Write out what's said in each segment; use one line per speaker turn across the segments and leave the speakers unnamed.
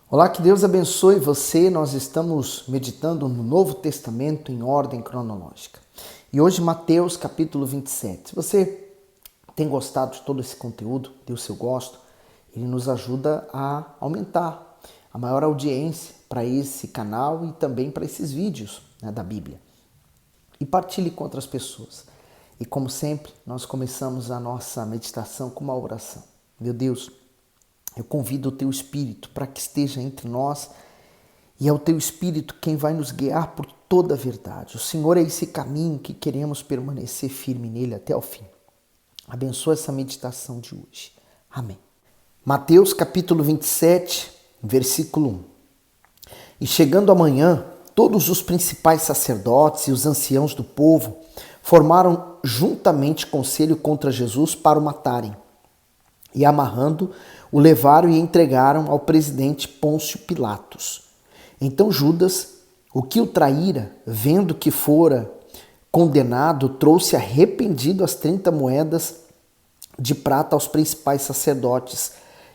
Olá, que Deus abençoe você. Nós estamos meditando no Novo Testamento em ordem cronológica. E hoje Mateus capítulo 27. Se você tem gostado de todo esse conteúdo, deu seu gosto, ele nos ajuda a aumentar a maior audiência para esse canal e também para esses vídeos da Bíblia. E partilhe com outras pessoas. E como sempre, nós começamos a nossa meditação com uma oração. Meu Deus, eu convido o Teu Espírito para que esteja entre nós e é o Teu Espírito quem vai nos guiar por toda a verdade. O Senhor é esse caminho que queremos permanecer firme nele até o fim. Abençoa essa meditação de hoje. Amém. Mateus capítulo 27, versículo 1. E chegando amanhã, todos os principais sacerdotes e os anciãos do povo formaram juntamente conselho contra Jesus para o matarem. E amarrando, o levaram e entregaram ao presidente Pôncio Pilatos. Então Judas, o que o traíra, vendo que fora condenado, trouxe arrependido as 30 moedas de prata aos principais sacerdotes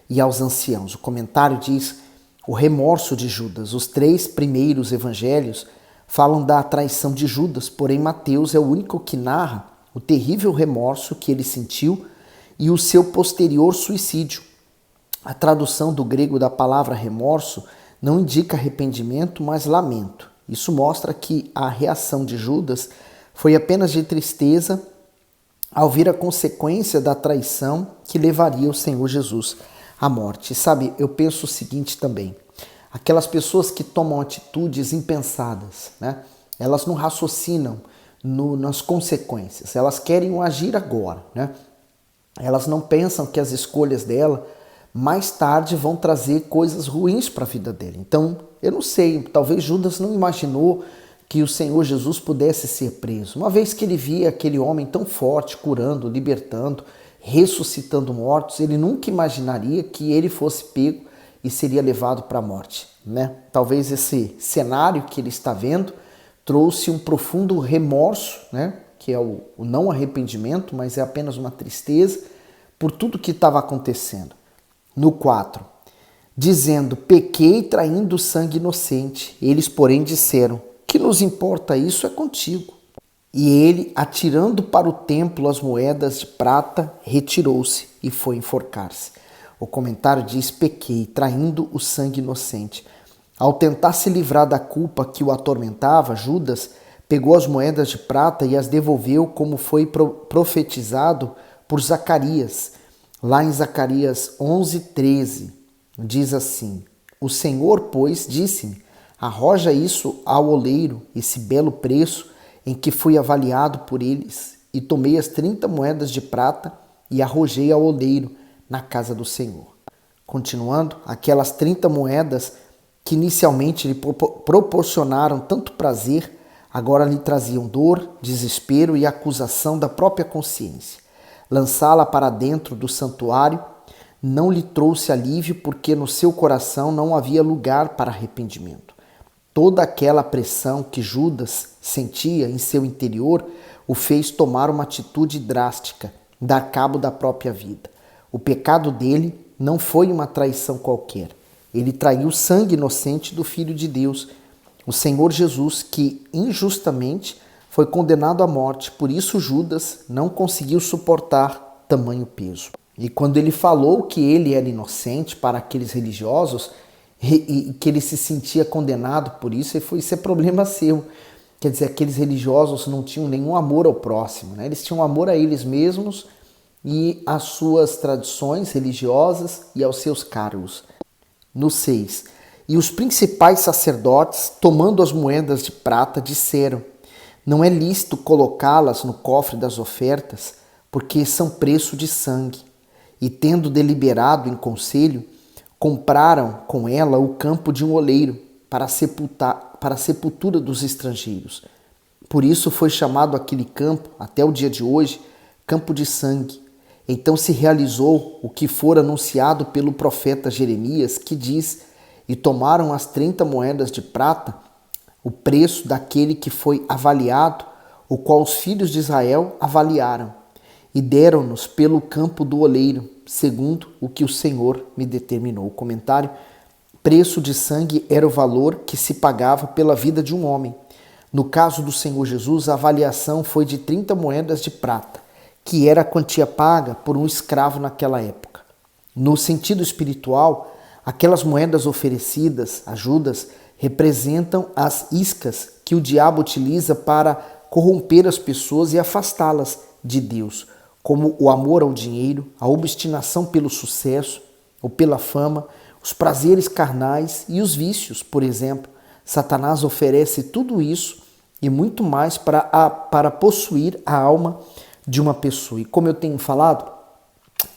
e aos anciãos. O comentário diz: o remorso de Judas. Os 3 primeiros evangelhos falam da traição de Judas, porém Mateus é o único que narra o terrível remorso que ele sentiu e o seu posterior suicídio. A tradução do grego da palavra remorso não indica arrependimento, mas lamento. Isso mostra que a reação de Judas foi apenas de tristeza ao ver a consequência da traição que levaria o Senhor Jesus à morte. E sabe, eu penso o seguinte também: aquelas pessoas que tomam atitudes impensadas, elas não raciocinam nas consequências, elas querem agir agora, Elas não pensam que as escolhas dela mais tarde vão trazer coisas ruins para a vida dele. Então, eu não sei, talvez Judas não imaginou que o Senhor Jesus pudesse ser preso. Uma vez que ele via aquele homem tão forte, curando, libertando, ressuscitando mortos, ele nunca imaginaria que ele fosse pego e seria levado para a morte, Talvez esse cenário que ele está vendo trouxe um profundo remorso, que é o não arrependimento, mas é apenas uma tristeza por tudo que estava acontecendo. No 4, dizendo: pequei traindo sangue inocente. Eles, porém, disseram: que nos importa isso é contigo. E ele, atirando para o templo as moedas de prata, retirou-se e foi enforcar-se. O comentário diz: pequei, traindo o sangue inocente. Ao tentar se livrar da culpa que o atormentava, Judas pegou as moedas de prata e as devolveu como foi profetizado por Zacarias. Lá em Zacarias 11:13, diz assim: o Senhor, pois, disse-me: arroja isso ao oleiro, esse belo preço em que fui avaliado por eles. E tomei as 30 moedas de prata e arrojei ao oleiro na casa do Senhor. Continuando, aquelas 30 moedas que inicialmente lhe proporcionaram tanto prazer, agora lhe traziam dor, desespero e acusação da própria consciência. Lançá-la para dentro do santuário não lhe trouxe alívio, porque no seu coração não havia lugar para arrependimento. Toda aquela pressão que Judas sentia em seu interior o fez tomar uma atitude drástica, dar cabo da própria vida. O pecado dele não foi uma traição qualquer. Ele traiu o sangue inocente do Filho de Deus, o Senhor Jesus, que injustamente foi condenado à morte. Por isso Judas não conseguiu suportar tamanho peso. E quando ele falou que ele era inocente para aqueles religiosos e que ele se sentia condenado por isso, ele falou: isso é problema seu. Quer dizer, aqueles religiosos não tinham nenhum amor ao próximo, Eles tinham amor a eles mesmos e às suas tradições religiosas e aos seus cargos. No 6, e os principais sacerdotes, tomando as moedas de prata, disseram: não é lícito colocá-las no cofre das ofertas, porque são preço de sangue. E tendo deliberado em conselho, compraram com ela o campo de um oleiro para a sepultura dos estrangeiros. Por isso foi chamado aquele campo, até o dia de hoje, campo de sangue. Então se realizou o que fora anunciado pelo profeta Jeremias, que diz: e tomaram as 30 moedas de prata, o preço daquele que foi avaliado, o qual os filhos de Israel avaliaram, e deram-nos pelo campo do oleiro, segundo o que o Senhor me determinou. O comentário preço de sangue era o valor que se pagava pela vida de um homem. No caso do Senhor Jesus, a avaliação foi de 30 moedas de prata, que era a quantia paga por um escravo naquela época. No sentido espiritual, aquelas moedas oferecidas a Judas representam as iscas que o diabo utiliza para corromper as pessoas e afastá-las de Deus, como o amor ao dinheiro, a obstinação pelo sucesso ou pela fama, os prazeres carnais e os vícios, por exemplo. Satanás oferece tudo isso e muito mais para possuir a alma de uma pessoa. E como eu tenho falado,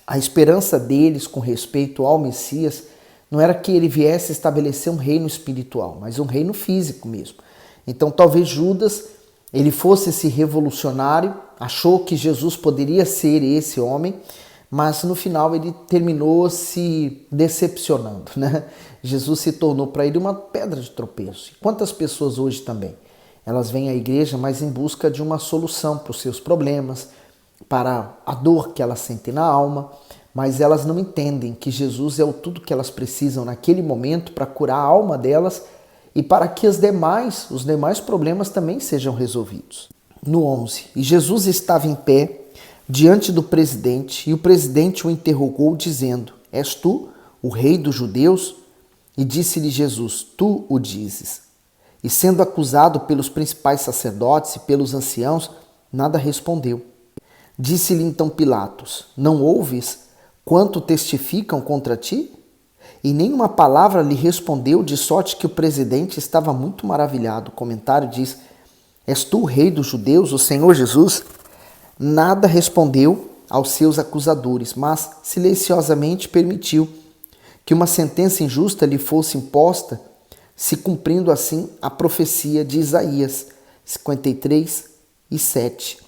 a esperança deles com respeito ao Messias não era que ele viesse estabelecer um reino espiritual, mas um reino físico mesmo. Então talvez Judas, ele fosse esse revolucionário, achou que Jesus poderia ser esse homem, mas no final ele terminou se decepcionando, né? Jesus se tornou para ele uma pedra de tropeço. Quantas pessoas hoje também? Elas vêm à igreja, mas em busca de uma solução para os seus problemas, para a dor que elas sentem na alma, mas elas não entendem que Jesus é o tudo que elas precisam naquele momento para curar a alma delas e para que os demais problemas também sejam resolvidos. No 11, e Jesus estava em pé diante do presidente, e o presidente o interrogou, dizendo: És tu o rei dos judeus? E disse-lhe Jesus: Tu o dizes. E sendo acusado pelos principais sacerdotes e pelos anciãos, nada respondeu. Disse-lhe então Pilatos: Não ouves quanto testificam contra ti? E nenhuma palavra lhe respondeu, de sorte que o presidente estava muito maravilhado. O comentário diz: És tu o rei dos judeus, o Senhor Jesus? Nada respondeu aos seus acusadores, mas silenciosamente permitiu que uma sentença injusta lhe fosse imposta, se cumprindo assim a profecia de Isaías 53:7.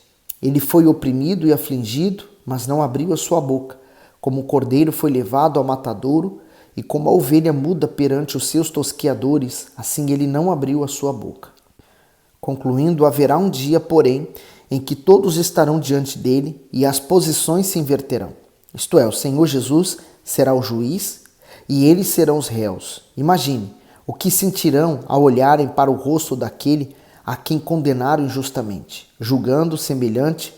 Ele foi oprimido e afligido, mas não abriu a sua boca. Como o cordeiro foi levado ao matadouro, e como a ovelha muda perante os seus tosqueadores, assim ele não abriu a sua boca. Concluindo, haverá um dia, porém, em que todos estarão diante dele e as posições se inverterão. Isto é, o Senhor Jesus será o juiz e eles serão os réus. Imagine o que sentirão ao olharem para o rosto daquele a quem condenaram injustamente. Julgamento semelhante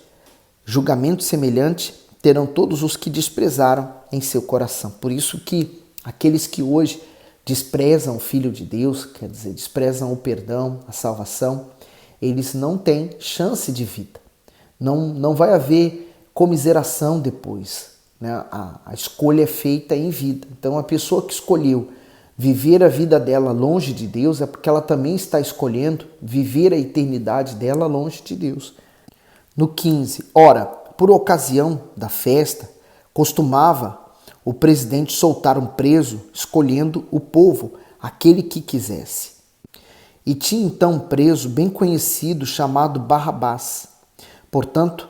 terão todos os que desprezaram em seu coração. Por isso que aqueles que hoje desprezam o Filho de Deus, quer dizer, desprezam o perdão, a salvação, eles não têm chance de vida. Não vai haver comiseração depois, né? A escolha é feita em vida. Então a pessoa que escolheu viver a vida dela longe de Deus é porque ela também está escolhendo viver a eternidade dela longe de Deus. No 15, ora, por ocasião da festa, costumava o presidente soltar um preso, escolhendo o povo, aquele que quisesse. E tinha então um preso bem conhecido chamado Barrabás. Portanto,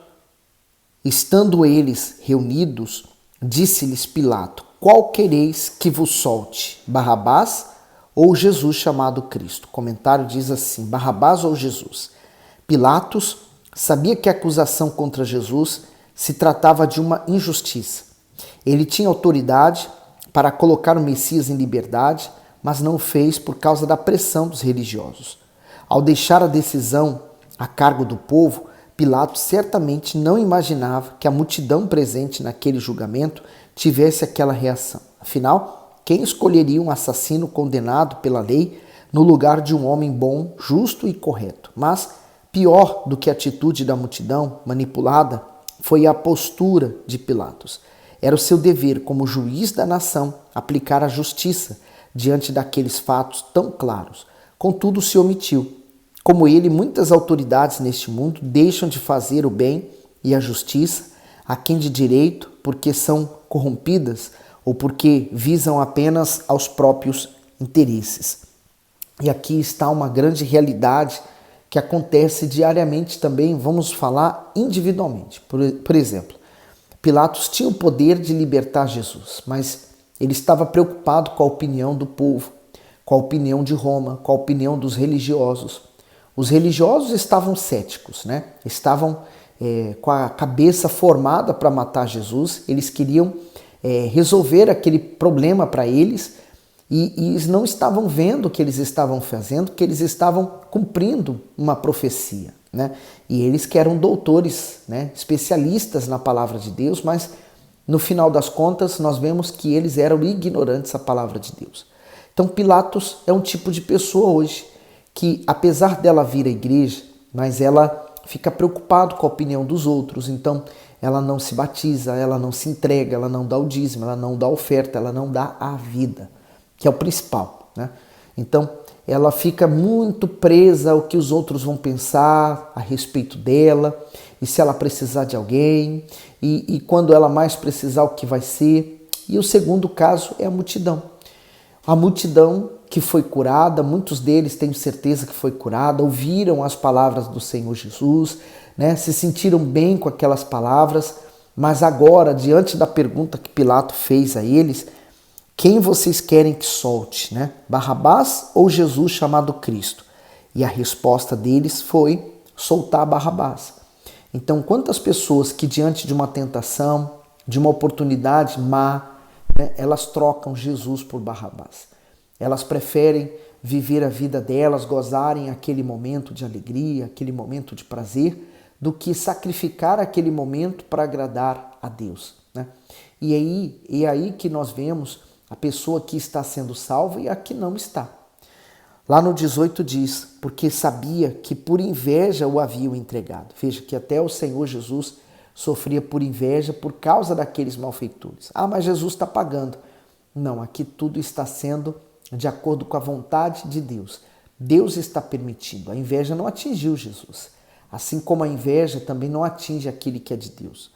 estando eles reunidos, disse-lhes Pilato: Qual quereis que vos solte, Barrabás ou Jesus chamado Cristo? O comentário diz assim: Barrabás ou Jesus? Pilatos sabia que a acusação contra Jesus se tratava de uma injustiça. Ele tinha autoridade para colocar o Messias em liberdade, mas não o fez por causa da pressão dos religiosos. Ao deixar a decisão a cargo do povo, Pilatos certamente não imaginava que a multidão presente naquele julgamento tivesse aquela reação. Afinal, quem escolheria um assassino condenado pela lei no lugar de um homem bom, justo e correto? Mas, pior do que a atitude da multidão manipulada, foi a postura de Pilatos. Era o seu dever como juiz da nação aplicar a justiça diante daqueles fatos tão claros. Contudo, se omitiu. Como ele, muitas autoridades neste mundo deixam de fazer o bem e a justiça a quem de direito porque são corrompidas ou porque visam apenas aos próprios interesses. E aqui está uma grande realidade que acontece diariamente também, vamos falar individualmente. Por exemplo, Pilatos tinha o poder de libertar Jesus, mas ele estava preocupado com a opinião do povo, com a opinião de Roma, com a opinião dos religiosos. Os religiosos estavam céticos, né? Estavam com a cabeça formada para matar Jesus, eles queriam resolver aquele problema para eles E eles não estavam vendo o que eles estavam fazendo, que eles estavam cumprindo uma profecia, né? E eles que eram doutores, né, especialistas na palavra de Deus, mas no final das contas nós vemos que eles eram ignorantes da palavra de Deus. Então Pilatos é um tipo de pessoa hoje que, apesar dela vir à igreja, mas ela fica preocupada com a opinião dos outros, então ela não se batiza, ela não se entrega, ela não dá o dízimo, ela não dá a oferta, ela não dá a vida, que é o principal, né? Então ela fica muito presa ao que os outros vão pensar a respeito dela, e se ela precisar de alguém, e quando ela mais precisar, o que vai ser. E o segundo caso é a multidão. A multidão que foi curada, muitos deles tenho certeza que foi curada, ouviram as palavras do Senhor Jesus, né? Se sentiram bem com aquelas palavras, mas agora, diante da pergunta que Pilato fez a eles, quem vocês querem que solte, né? Barrabás ou Jesus chamado Cristo? E a resposta deles foi soltar Barrabás. Então, quantas pessoas que diante de uma tentação, de uma oportunidade má, né, elas trocam Jesus por Barrabás. Elas preferem viver a vida delas, gozarem aquele momento de alegria, aquele momento de prazer, do que sacrificar aquele momento para agradar a Deus, né? E aí que nós vemos a pessoa que está sendo salva e a que não está. Lá no 18 diz, porque sabia que por inveja o haviam entregado. Veja que até o Senhor Jesus sofria por inveja por causa daqueles malfeitores. Ah, mas Jesus está pagando. Não, aqui tudo está sendo de acordo com a vontade de Deus. Deus está permitindo. A inveja não atingiu Jesus. Assim como a inveja também não atinge aquele que é de Deus.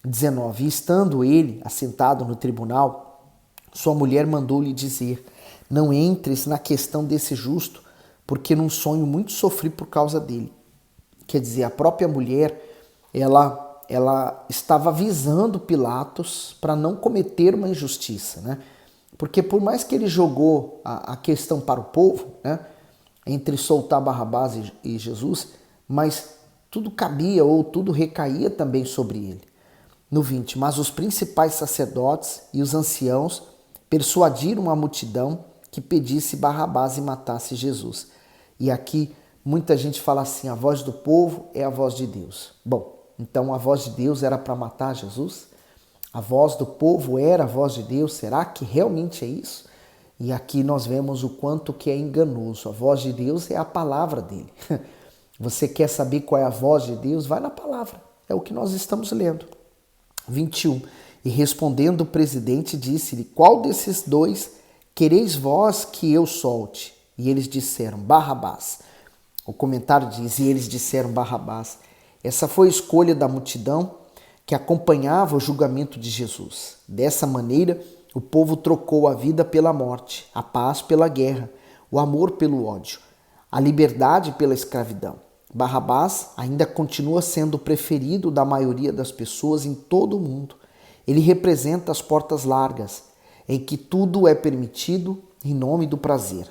19. E estando ele assentado no tribunal, sua mulher mandou-lhe dizer, não entres na questão desse justo, porque num sonho muito sofri por causa dele. Quer dizer, a própria mulher, ela estava avisando Pilatos para não cometer uma injustiça, né? Porque por mais que ele jogou a questão para o povo, né, entre soltar Barrabás e Jesus, mas tudo cabia ou tudo recaía também sobre ele. No 20, mas os principais sacerdotes e os anciãos persuadiram a multidão que pedisse Barrabás e matasse Jesus. E aqui muita gente fala assim, a voz do povo é a voz de Deus. Bom, então a voz de Deus era para matar Jesus? A voz do povo era a voz de Deus? Será que realmente é isso? E aqui nós vemos o quanto que é enganoso. A voz de Deus é a palavra dele. Você quer saber qual é a voz de Deus? Vai na palavra. É o que nós estamos lendo. 21. E respondendo o presidente, disse-lhe, qual desses dois quereis vós que eu solte? E eles disseram, Barrabás. O comentário diz, e eles disseram Barrabás. Essa foi a escolha da multidão que acompanhava o julgamento de Jesus. Dessa maneira, o povo trocou a vida pela morte, a paz pela guerra, o amor pelo ódio, a liberdade pela escravidão. Barrabás ainda continua sendo o preferido da maioria das pessoas em todo o mundo. Ele representa as portas largas, em que tudo é permitido em nome do prazer,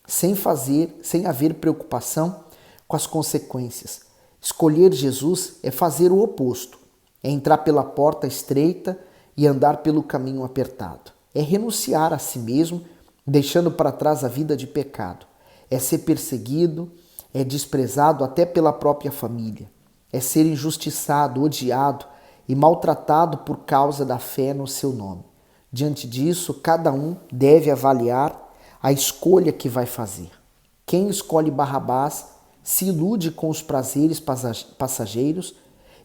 sem haver preocupação com as consequências. Escolher Jesus é fazer o oposto, é entrar pela porta estreita e andar pelo caminho apertado. É renunciar a si mesmo, deixando para trás a vida de pecado. É ser perseguido, é desprezado até pela própria família. É ser injustiçado, odiado e maltratado por causa da fé no seu nome. Diante disso, cada um deve avaliar a escolha que vai fazer. Quem escolhe Barrabás se ilude com os prazeres passageiros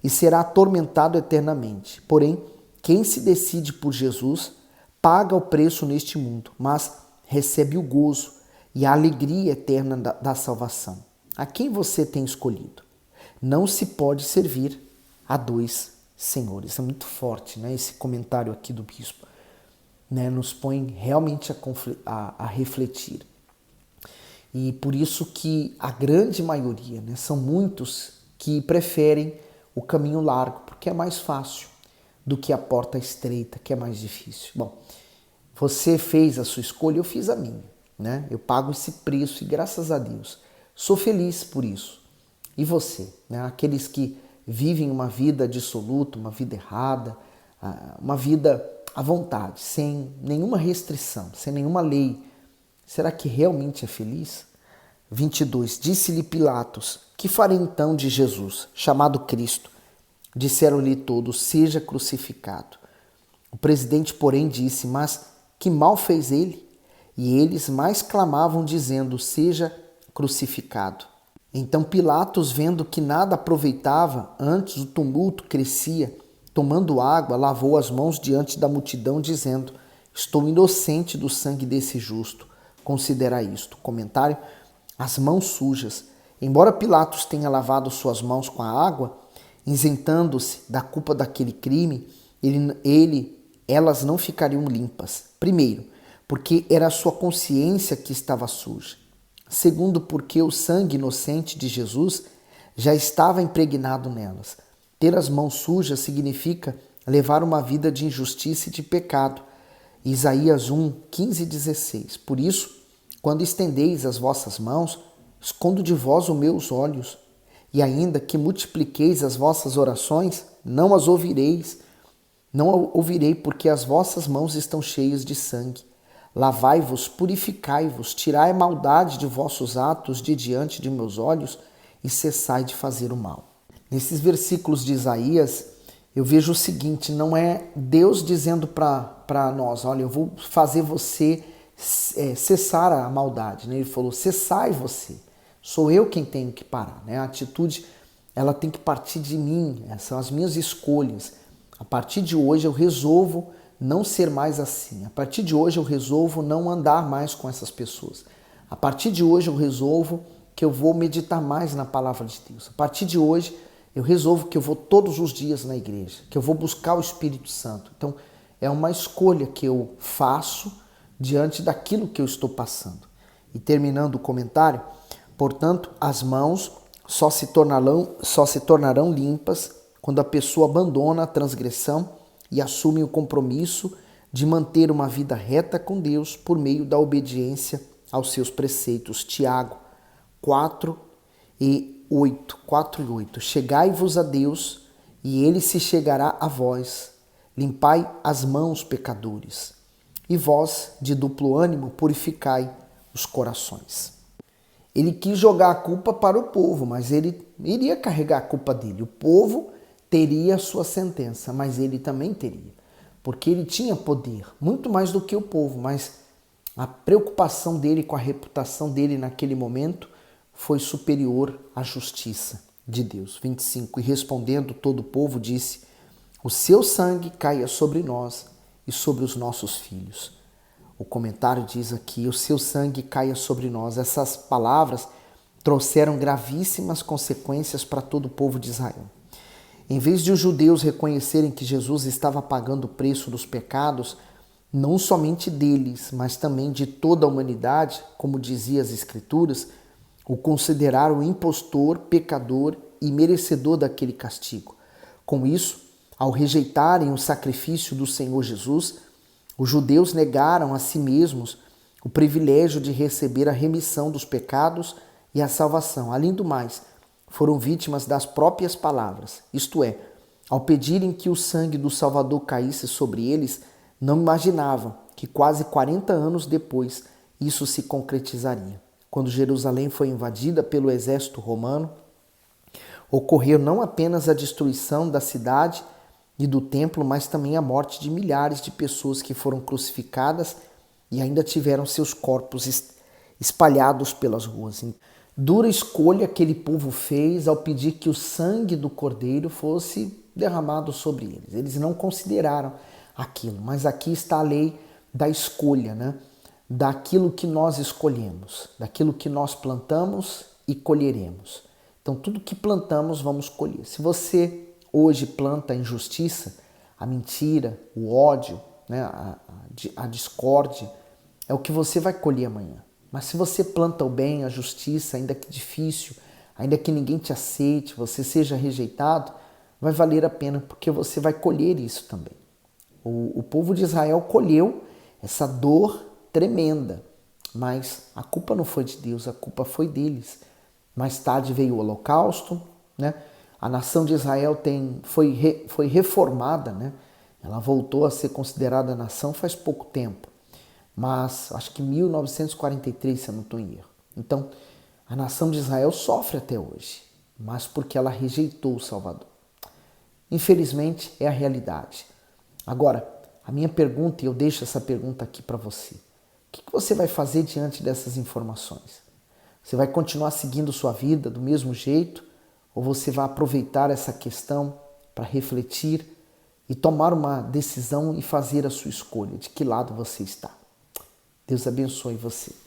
e será atormentado eternamente. Porém, quem se decide por Jesus paga o preço neste mundo, mas recebe o gozo e a alegria eterna da salvação. A quem você tem escolhido? Não se pode servir a dois senhores. É muito forte, né? Esse comentário aqui do bispo, né? Nos põe realmente a refletir. E por isso que a grande maioria, né, são muitos que preferem o caminho largo, porque é mais fácil do que a porta estreita, que é mais difícil. Bom, você fez a sua escolha, eu fiz a minha, né? Eu pago esse preço e graças a Deus sou feliz por isso. E você, né? Aqueles que vivem uma vida dissoluta, uma vida errada, uma vida à vontade, sem nenhuma restrição, sem nenhuma lei Será que realmente é feliz? 22. Disse-lhe Pilatos: que farei então de Jesus, chamado Cristo? Disseram-lhe todos: seja crucificado. O presidente, porém, disse: mas que mal fez ele? E eles mais clamavam, dizendo: seja crucificado. Então Pilatos, vendo que nada aproveitava, antes o tumulto crescia, tomando água, lavou as mãos diante da multidão, dizendo: estou inocente do sangue desse justo. Considera isto. Comentário: as mãos sujas. Embora Pilatos tenha lavado suas mãos com a água, isentando-se da culpa daquele crime, elas não ficariam limpas. Primeiro, porque era a sua consciência que estava suja. Segundo, porque o sangue inocente de Jesus já estava impregnado nelas. Ter as mãos sujas significa levar uma vida de injustiça e de pecado. Isaías 1, 15 e 16. Por isso, quando estendeis as vossas mãos, escondo de vós os meus olhos. E ainda que multipliqueis as vossas orações, não as ouvireis. Não ouvirei, porque as vossas mãos estão cheias de sangue. Lavai-vos, purificai-vos, tirai a maldade de vossos atos de diante de meus olhos e cessai de fazer o mal. Nesses versículos de Isaías, eu vejo o seguinte: não é Deus dizendo para nós, olha, eu vou fazer você cessar a maldade. Né? Ele falou: cessai você, sou eu quem tenho que parar. Né? A atitude, ela tem que partir de mim, são as minhas escolhas. A partir de hoje eu resolvo não ser mais assim. A partir de hoje eu resolvo não andar mais com essas pessoas. A partir de hoje eu resolvo que eu vou meditar mais na palavra de Deus. A partir de hoje eu resolvo que eu vou todos os dias na igreja, que eu vou buscar o Espírito Santo. Então é uma escolha que eu faço diante daquilo que eu estou passando. E terminando o comentário, portanto, as mãos só se tornarão limpas quando a pessoa abandona a transgressão e assume o compromisso de manter uma vida reta com Deus por meio da obediência aos seus preceitos. Tiago 4 e 8. Chegai-vos a Deus e ele se chegará a vós. Limpai as mãos, pecadores, e vós, de duplo ânimo, purificai os corações. Ele quis jogar a culpa para o povo, mas ele iria carregar a culpa dele. O povo teria a sua sentença, mas ele também teria, porque ele tinha poder, muito mais do que o povo, mas a preocupação dele com a reputação dele naquele momento foi superior à justiça de Deus. 25. E respondendo todo o povo disse: o seu sangue caia sobre nós e sobre os nossos filhos. O comentário diz aqui: o seu sangue caia sobre nós. Essas palavras trouxeram gravíssimas consequências para todo o povo de Israel. Em vez de os judeus reconhecerem que Jesus estava pagando o preço dos pecados, não somente deles, mas também de toda a humanidade, como dizia as Escrituras, o consideraram impostor, pecador e merecedor daquele castigo. Com isso, ao rejeitarem o sacrifício do Senhor Jesus, os judeus negaram a si mesmos o privilégio de receber a remissão dos pecados e a salvação. Além do mais, foram vítimas das próprias palavras, isto é, ao pedirem que o sangue do Salvador caísse sobre eles, não imaginavam que quase 40 anos depois isso se concretizaria. Quando Jerusalém foi invadida pelo exército romano, ocorreu não apenas a destruição da cidade e do templo, mas também a morte de milhares de pessoas que foram crucificadas e ainda tiveram seus corpos espalhados pelas ruas. Dura escolha aquele povo fez ao pedir que o sangue do Cordeiro fosse derramado sobre eles. Eles não consideraram aquilo, mas aqui está a lei da escolha, né? Daquilo que nós escolhemos, daquilo que nós plantamos e colheremos. Então, tudo que plantamos, vamos colher. Se você hoje planta a injustiça, a mentira, o ódio, né? a discórdia, é o que você vai colher amanhã. Mas se você planta o bem, a justiça, ainda que difícil, ainda que ninguém te aceite, você seja rejeitado, vai valer a pena, porque você vai colher isso também. O povo de Israel colheu essa dor tremenda, mas a culpa não foi de Deus, a culpa foi deles. Mais tarde veio o Holocausto, né? A nação de Israel foi reformada, né? Ela voltou a ser considerada nação faz pouco tempo. mas acho que 1943, se eu não estou em erro. Então, a nação de Israel sofre até hoje, mas porque ela rejeitou o Salvador. Infelizmente, é a realidade. Agora, a minha pergunta, e eu deixo essa pergunta aqui para você. O que você vai fazer diante dessas informações? Você vai continuar seguindo sua vida do mesmo jeito? Ou você vai aproveitar essa questão para refletir e tomar uma decisão e fazer a sua escolha? De que lado você está? Deus abençoe você.